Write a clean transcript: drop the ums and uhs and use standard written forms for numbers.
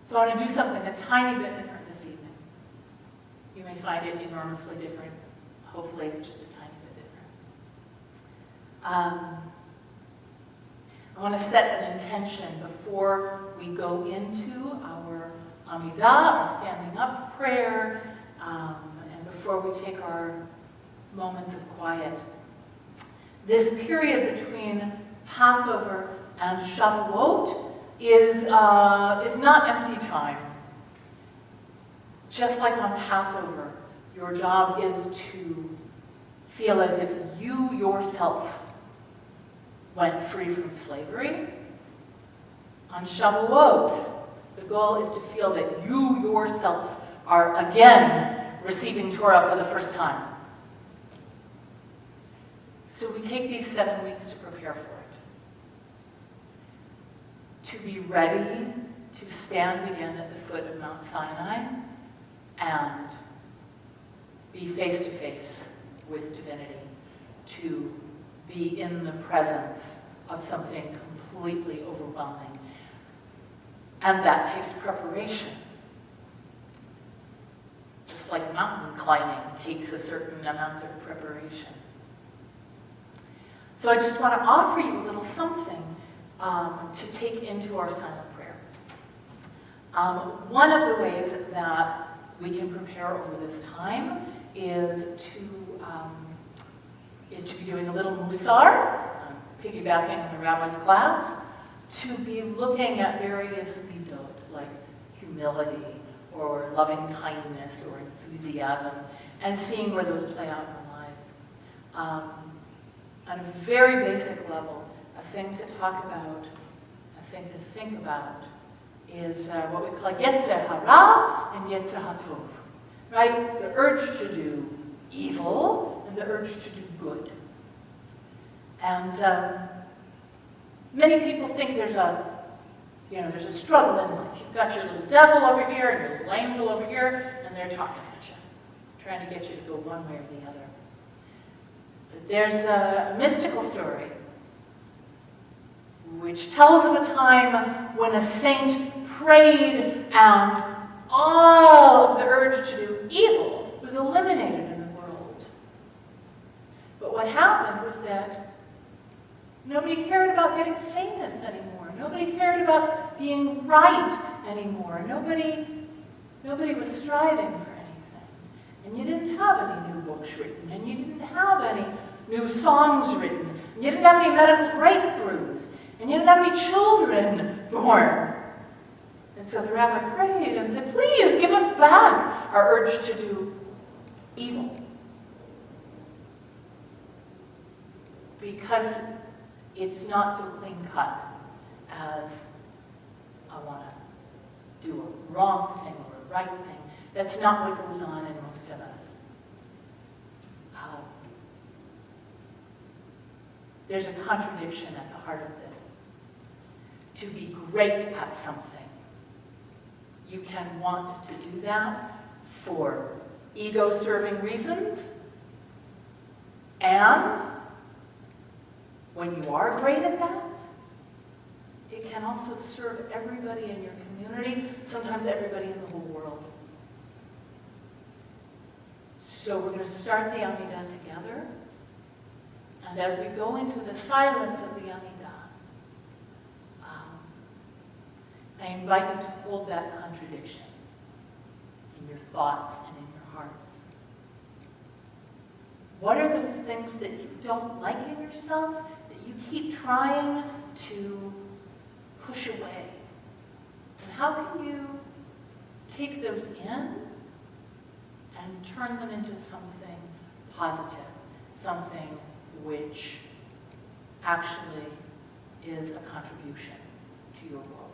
So I want to do something a tiny bit different this evening. You may find it enormously different. Hopefully it's just a tiny bit different. I want to set an intention before we go into our Amidah, our standing up prayer, and before we take our moments of quiet. This period between Passover and Shavuot is not empty time. Just like on Passover, your job is to feel as if you yourself went free from slavery. On Shavuot, the goal is to feel that you yourself are again receiving Torah for the first time. So we take these 7 weeks to prepare for it. To be ready to stand again at the foot of Mount Sinai and be face to face with divinity. To be in the presence of something completely overwhelming. And that takes preparation. Just like mountain climbing takes a certain amount of preparation. So I just want to offer you a little something to take into our silent prayer. One of the ways that we can prepare over this time is to be doing a little musar, piggybacking on the rabbi's class, to be looking at various midot, like humility, or loving kindness, or enthusiasm, and seeing where those play out in our lives. On a very basic level, a thing to talk about, a thing to think about, is what we call Yetzer hara and Yetzer hatov, right? The urge to do evil and the urge to do good. And many people think there's a struggle in life. You've got your little devil over here and your little angel over here, and they're talking at you, trying to get you to go one way or the other. But there's a mystical story which tells of a time when a saint prayed and all of the urge to do evil was eliminated in the world. But what happened was that nobody cared about getting famous anymore. Nobody cared about being right anymore. Nobody was striving for anything. And you didn't have any new books written, and you didn't have any new songs written, and you didn't have any medical breakthroughs, and you didn't have any children born. And so the rabbi prayed and said, please give us back our urge to do evil. Because it's not so clean cut as I want to do a wrong thing or a right thing. That's not what goes on in most of us. There's a contradiction at the heart of this. To be great at something, you can want to do that for ego-serving reasons, and when you are great at that, it can also serve everybody in your community, sometimes everybody in the whole world. So we're going to start the Amidah together, and as we go into the silence of the Amidah, I invite you to hold that contradiction in your thoughts and in your hearts. What are those things that you don't like in yourself that you keep trying to push away? And how can you take those in and turn them into something positive, something which actually is a contribution to your world?